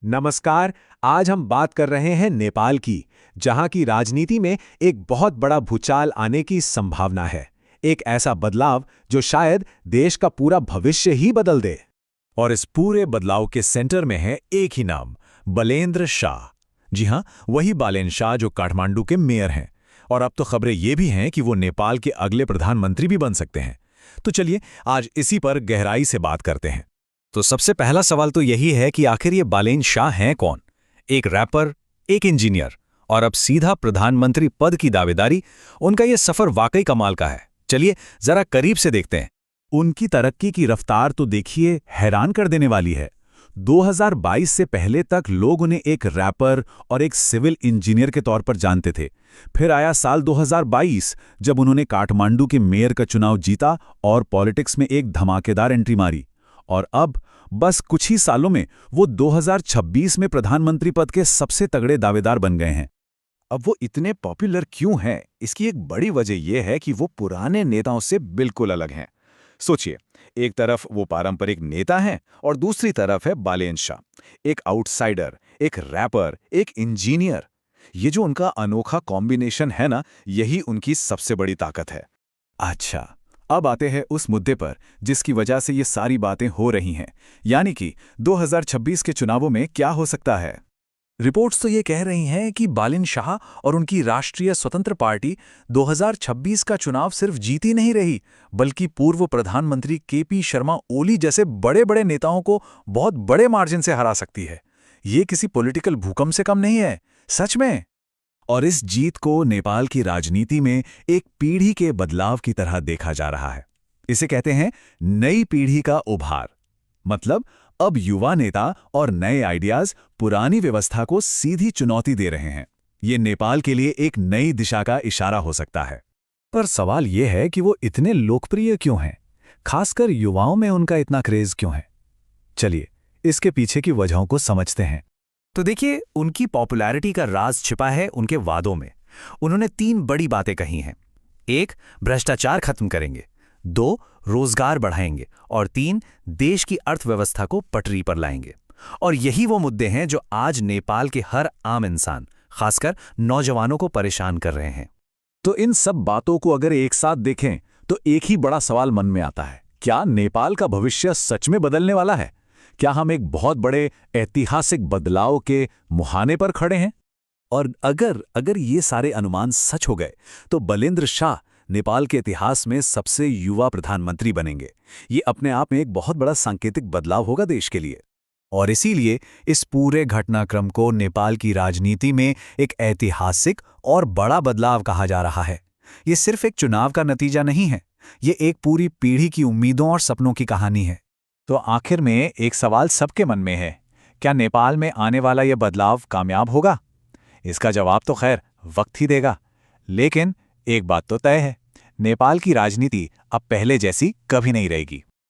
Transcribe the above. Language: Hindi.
नमस्कार। आज हम बात कर रहे हैं नेपाल की, जहां की राजनीति में एक बहुत बड़ा भूचाल आने की संभावना है। एक ऐसा बदलाव जो शायद देश का पूरा भविष्य ही बदल दे। और इस पूरे बदलाव के सेंटर में है एक ही नाम, बलेंद्र शाह। जी हां, वही बालेन शाह जो काठमांडू के मेयर हैं। और अब तो खबरें ये भी हैं कि वो नेपाल के अगले प्रधानमंत्री भी बन सकते हैं। तो चलिए आज इसी पर गहराई से बात करते हैं। तो सबसे पहला सवाल तो यही है कि आखिर ये बालेन शाह हैं कौन? एक रैपर, एक इंजीनियर और अब सीधा प्रधानमंत्री पद की दावेदारी। उनका ये सफर वाकई कमाल का है। चलिए जरा करीब से देखते हैं। उनकी तरक्की की रफ्तार तो देखिए, हैरान कर देने वाली है। 2022 से पहले तक लोग उन्हें एक रैपर और एक सिविल इंजीनियर के तौर पर जानते थे। फिर आया साल 2022 जब उन्होंने काठमांडू के मेयर का चुनाव जीता और पॉलिटिक्स में एक धमाकेदार एंट्री मारी। और अब बस कुछ ही सालों में वो 2026 में प्रधानमंत्री पद के सबसे तगड़े दावेदार बन गए हैं। अब वो इतने पॉपुलर क्यों हैं? इसकी एक बड़ी वजह यह है कि वो पुराने नेताओं से बिल्कुल अलग हैं। सोचिए, एक तरफ वो पारंपरिक नेता हैं और दूसरी तरफ है बालेन शाह, एक आउटसाइडर, एक रैपर, एक इंजीनियर। ये जो उनका अनोखा कॉम्बिनेशन है ना, यही उनकी सबसे बड़ी ताकत है। अच्छा, अब आते हैं उस मुद्दे पर जिसकी वजह से ये सारी बातें हो रही हैं, यानी कि 2026 के चुनावों में क्या हो सकता है। रिपोर्ट्स तो ये कह रही हैं कि बालेन शाह और उनकी राष्ट्रीय स्वतंत्र पार्टी 2026 का चुनाव सिर्फ जीत ही नहीं रही, बल्कि पूर्व प्रधानमंत्री केपी शर्मा ओली जैसे बड़े बड़े नेताओं को बहुत बड़े मार्जिन से हरा सकती है। ये किसी पॉलिटिकल भूकंप से कम नहीं है, सच में। और इस जीत को नेपाल की राजनीति में एक पीढ़ी के बदलाव की तरह देखा जा रहा है। इसे कहते हैं नई पीढ़ी का उभार। मतलब अब युवा नेता और नए आइडियाज पुरानी व्यवस्था को सीधी चुनौती दे रहे हैं। ये नेपाल के लिए एक नई दिशा का इशारा हो सकता है। पर सवाल यह है कि वो इतने लोकप्रिय क्यों हैं? खासकर युवाओं में उनका इतना क्रेज क्यों है? चलिए इसके पीछे की वजहों को समझते हैं। तो देखिए, उनकी पॉपुलैरिटी का राज छिपा है उनके वादों में। उन्होंने 3 बड़ी बातें कही हैं। 1, भ्रष्टाचार खत्म करेंगे। 2, रोजगार बढ़ाएंगे। और 3, देश की अर्थव्यवस्था को पटरी पर लाएंगे। और यही वो मुद्दे हैं जो आज नेपाल के हर आम इंसान, खासकर नौजवानों को परेशान कर रहे हैं। तो इन सब बातों को अगर एक साथ देखें तो एक ही बड़ा सवाल मन में आता है, क्या नेपाल का भविष्य सच में बदलने वाला है? क्या हम एक बहुत बड़े ऐतिहासिक बदलाव के मुहाने पर खड़े हैं? और अगर ये सारे अनुमान सच हो गए तो बलेंद्र शाह नेपाल के इतिहास में सबसे युवा प्रधानमंत्री बनेंगे। ये अपने आप में एक बहुत बड़ा सांकेतिक बदलाव होगा देश के लिए। और इसीलिए इस पूरे घटनाक्रम को नेपाल की राजनीति में एक ऐतिहासिक और बड़ा बदलाव कहा जा रहा है। ये सिर्फ एक चुनाव का नतीजा नहीं है, ये एक पूरी पीढ़ी की उम्मीदों और सपनों की कहानी है। तो आखिर में एक सवाल सबके मन में है, क्या नेपाल में आने वाला यह बदलाव कामयाब होगा? इसका जवाब तो खैर वक्त ही देगा। लेकिन एक बात तो तय है, नेपाल की राजनीति अब पहले जैसी कभी नहीं रहेगी।